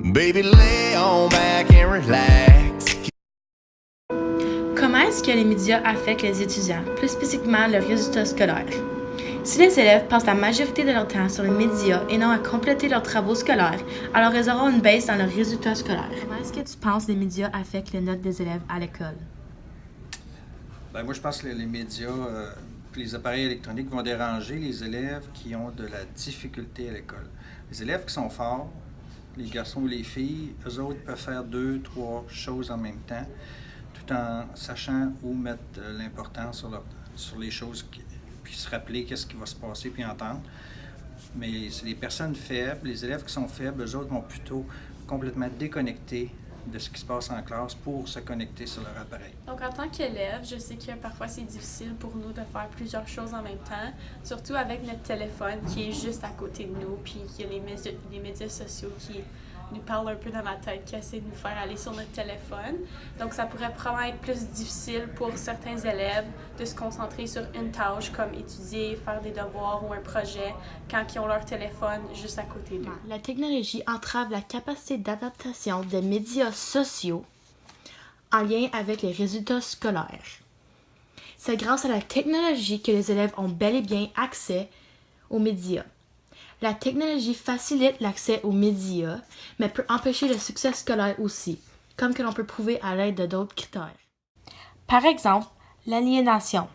Baby, lay on back and relax. Comment est-ce que les médias affectent les étudiants, plus spécifiquement leurs résultats scolaires? Si les élèves passent la majorité de leur temps sur les médias et non à compléter leurs travaux scolaires, alors ils auront une baisse dans leurs résultats scolaires. Comment est-ce que tu penses que les médias affectent les notes des élèves à l'école? Moi, je pense que les médias puis les appareils électroniques vont déranger les élèves qui ont de la difficulté à l'école. Les élèves qui sont forts, les garçons ou les filles, eux autres peuvent faire 2, 3 choses en même temps, tout en sachant où mettre l'importance sur les choses, puis se rappeler qu'est-ce qui va se passer, puis entendre. Mais c'est les personnes faibles, les élèves qui sont faibles, eux autres vont plutôt complètement déconnecter de ce qui se passe en classe pour se connecter sur leur appareil. Donc, en tant qu'élève, je sais que parfois c'est difficile pour nous de faire plusieurs choses en même temps, surtout avec notre téléphone qui est juste à côté de nous, puis il y a les médias sociaux qui nous parlent un peu dans la tête, qui essaient de nous faire aller sur notre téléphone. Donc, ça pourrait probablement être plus difficile pour certains élèves de se concentrer sur une tâche comme étudier, faire des devoirs ou un projet quand ils ont leur téléphone juste à côté d'eux. La technologie entrave la capacité d'adaptation des médias sociaux en lien avec les résultats scolaires. C'est grâce à la technologie que les élèves ont bel et bien accès aux médias. La technologie facilite l'accès aux médias, mais peut empêcher le succès scolaire aussi, comme que l'on peut prouver à l'aide de d'autres critères. Par exemple, l'aliénation.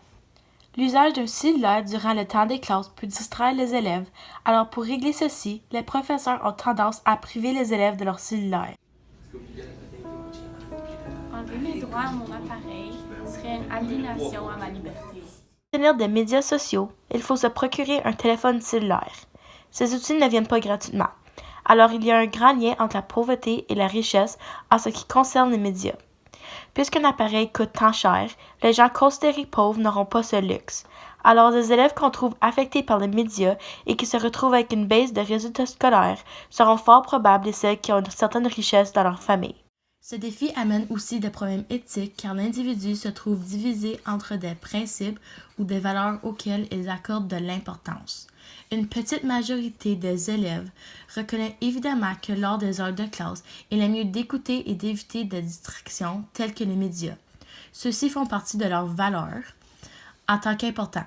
L'usage d'un cellulaire durant le temps des classes peut distraire les élèves, alors pour régler ceci, les professeurs ont tendance à priver les élèves de leur cellulaire. Enlever mes droits à mon appareil serait une aliénation à ma liberté. Pour obtenir des médias sociaux, il faut se procurer un téléphone cellulaire. Ces outils ne viennent pas gratuitement. Alors il y a un grand lien entre la pauvreté et la richesse en ce qui concerne les médias. Puisqu'un appareil coûte tant cher, les gens considérés pauvres n'auront pas ce luxe. Alors des élèves qu'on trouve affectés par les médias et qui se retrouvent avec une baisse de résultats scolaires seront fort probables celles qui ont une certaine richesse dans leur famille. Ce défi amène aussi des problèmes éthiques car l'individu se trouve divisé entre des principes ou des valeurs auxquelles il accorde de l'importance. Une petite majorité des élèves reconnaît évidemment que lors des heures de classe, il est mieux d'écouter et d'éviter des distractions telles que les médias. Ceux-ci font partie de leurs valeurs en tant qu'importants.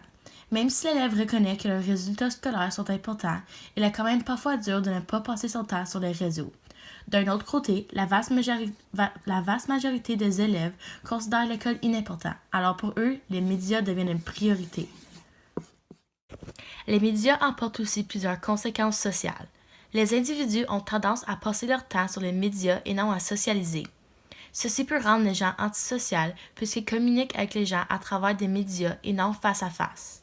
Même si l'élève reconnaît que leurs résultats scolaires sont importants, il est quand même parfois dur de ne pas passer son temps sur les réseaux. D'un autre côté, la vaste majorité des élèves considèrent l'école inimportante, alors pour eux, les médias deviennent une priorité. Les médias emportent aussi plusieurs conséquences sociales. Les individus ont tendance à passer leur temps sur les médias et non à socialiser. Ceci peut rendre les gens antisociaux puisqu'ils communiquent avec les gens à travers des médias et non face à face.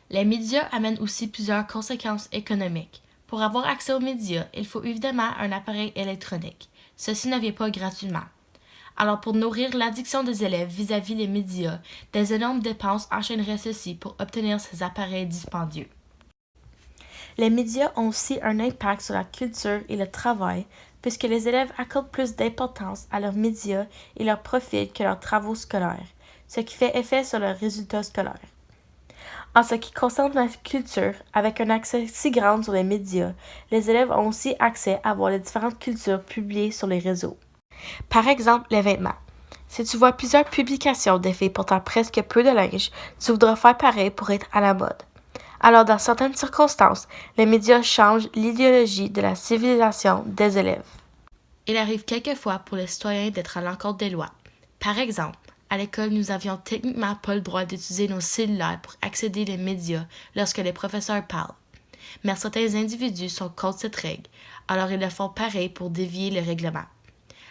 Les médias amènent aussi plusieurs conséquences économiques. Pour avoir accès aux médias, il faut évidemment un appareil électronique. Ceci ne vient pas gratuitement. Alors pour nourrir l'addiction des élèves vis-à-vis les médias, des énormes dépenses enchaîneraient ceci pour obtenir ces appareils dispendieux. Les médias ont aussi un impact sur la culture et le travail, puisque les élèves accordent plus d'importance à leurs médias et leurs profils que leurs travaux scolaires, ce qui fait effet sur leurs résultats scolaires. En ce qui concerne la culture, avec un accès si grand sur les médias, les élèves ont aussi accès à voir les différentes cultures publiées sur les réseaux. Par exemple, les vêtements. Si tu vois plusieurs publications des filles portant presque peu de linge, tu voudras faire pareil pour être à la mode. Alors, dans certaines circonstances, les médias changent l'idéologie de la civilisation des élèves. Il arrive quelquefois pour les citoyens d'être à l'encontre des lois. Par exemple, à l'école, nous avions techniquement pas le droit d'utiliser nos cellulaires pour accéder aux médias lorsque les professeurs parlent. Mais certains individus sont contre cette règle, alors ils le font pareil pour dévier le règlement.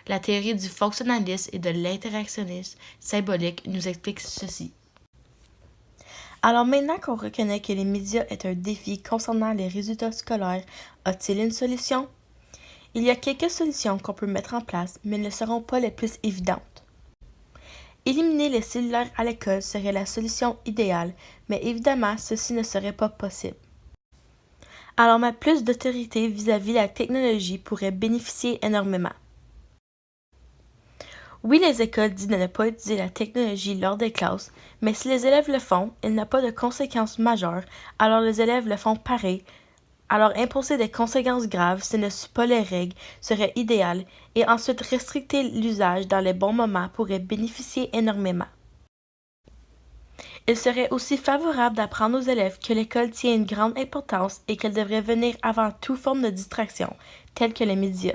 La théorie du fonctionnalisme et de l'interactionnisme symbolique nous explique ceci. Alors maintenant qu'on reconnaît que les médias est un défi concernant les résultats scolaires, a-t-il une solution? Il y a quelques solutions qu'on peut mettre en place, mais elles ne seront pas les plus évidentes. Éliminer les cellulaires à l'école serait la solution idéale, mais évidemment, ceci ne serait pas possible. Alors mettre plus d'autorité vis-à-vis la technologie pourrait bénéficier énormément. Oui, les écoles disent de ne pas utiliser la technologie lors des classes, mais si les élèves le font, il n'y a pas de conséquences majeures, alors les élèves le font pareil Alors imposer des conséquences graves si ne suit pas les règles serait idéal et ensuite restricter l'usage dans les bons moments pourrait bénéficier énormément. Il serait aussi favorable d'apprendre aux élèves que l'école tient une grande importance et qu'elle devrait venir avant toute forme de distraction, telle que les médias.